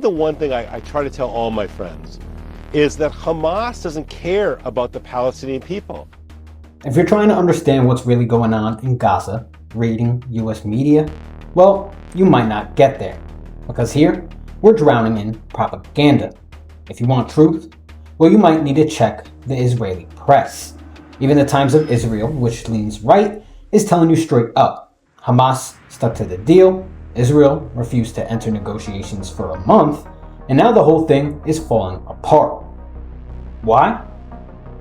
The one thing I try to tell all my friends is that Hamas doesn't care about the Palestinian people. If you're trying to understand what's really going on in Gaza, reading US media, well, you might not get there. Because here, we're drowning in propaganda. If you want truth, well, you might need to check the Israeli press. Even the Times of Israel, which leans right, is telling you straight up. Hamas stuck to the deal, Israel refused to enter negotiations for a month, and now the whole thing is falling apart. Why?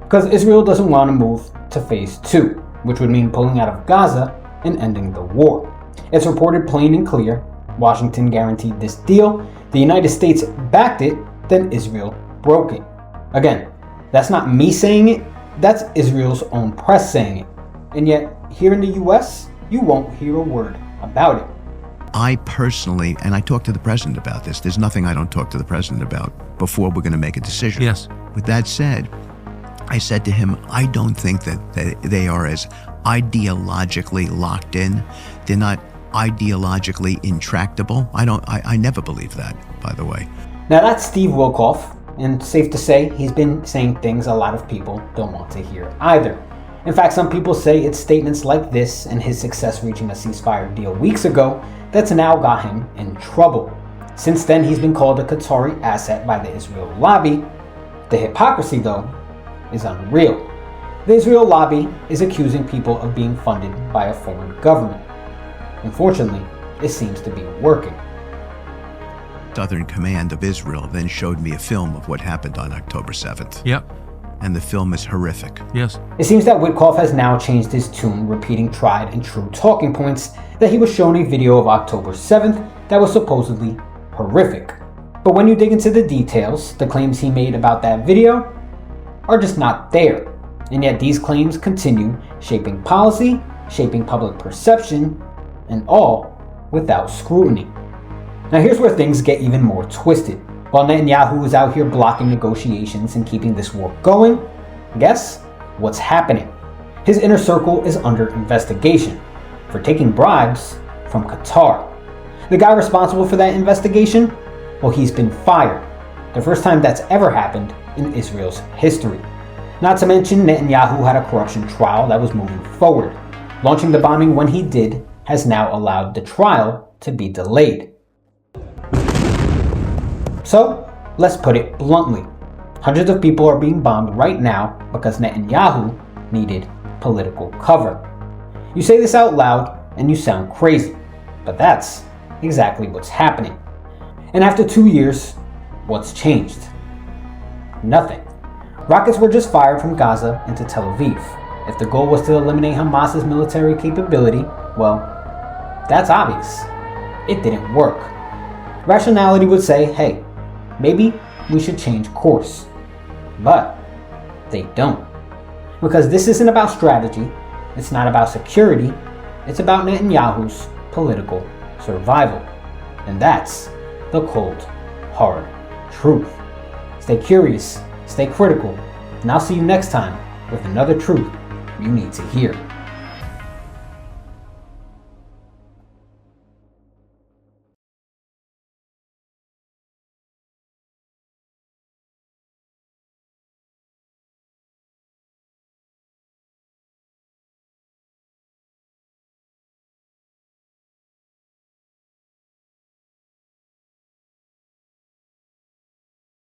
Because Israel doesn't want to move to phase 2, which would mean pulling out of Gaza and ending the war. It's reported plain and clear, Washington guaranteed this deal, the United States backed it, then Israel broke it. Again, that's not me saying it, that's Israel's own press saying it. And yet, here in the US, you won't hear a word about it. I personally, and I talked to the president about this, there's nothing I don't talk to the president about before we're going to make a decision. Yes. With that said, I said to him, I don't think that they are as ideologically locked in. They're not ideologically intractable. I never believe that, by the way. Now that's Steve Wilkoff, and safe to say, he's been saying things a lot of people don't want to hear either. In fact, some people say it's statements like this and his success reaching a ceasefire deal weeks ago that's now got him in trouble. Since then, he's been called a Qatari asset by the Israel lobby. The hypocrisy, though, is unreal. The Israel lobby is accusing people of being funded by a foreign government. Unfortunately, it seems to be working. Southern Command of Israel then showed me a film of what happened on October 7th. Yep. And the film is horrific. Yes. It seems that Witkoff has now changed his tune, repeating tried and true talking points that he was shown a video of October 7th that was supposedly horrific. But when you dig into the details, the claims he made about that video are just not there. And yet these claims continue shaping policy, shaping public perception, and all without scrutiny. Now here's where things get even more twisted. While Netanyahu is out here blocking negotiations and keeping this war going, guess what's happening? His inner circle is under investigation for taking bribes from Qatar. The guy responsible for that investigation? Well, he's been fired. The first time that's ever happened in Israel's history. Not to mention, Netanyahu had a corruption trial that was moving forward. Launching the bombing when he did has now allowed the trial to be delayed. So, let's put it bluntly. Hundreds of people are being bombed right now because Netanyahu needed political cover. You say this out loud and you sound crazy, but that's exactly what's happening. And after 2 years, what's changed? Nothing. Rockets were just fired from Gaza into Tel Aviv. If the goal was to eliminate Hamas's military capability, well, that's obvious. It didn't work. Rationality would say, hey, maybe we should change course. But they don't. Because this isn't about strategy, it's not about security, it's about Netanyahu's political survival. And that's the cold, hard truth. Stay curious, stay critical, and I'll see you next time with another truth you need to hear.